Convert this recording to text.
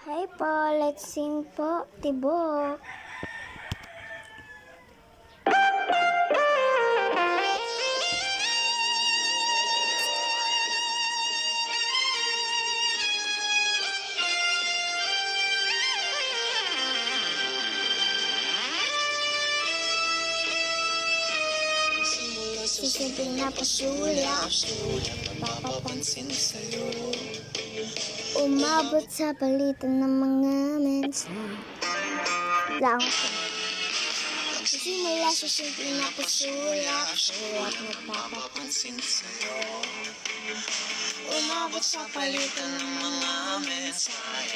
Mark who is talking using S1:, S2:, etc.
S1: Hi po, let's sing po, Tibok. Sisimpleng na pasulat, papapansin sa'yo. Umabot sa palitan ng mga mensahe. Lang ko. Simula sa simpleng na pasulat, sulat na papapansin sa'yo. Umabot sa palitan ng mga mensahe.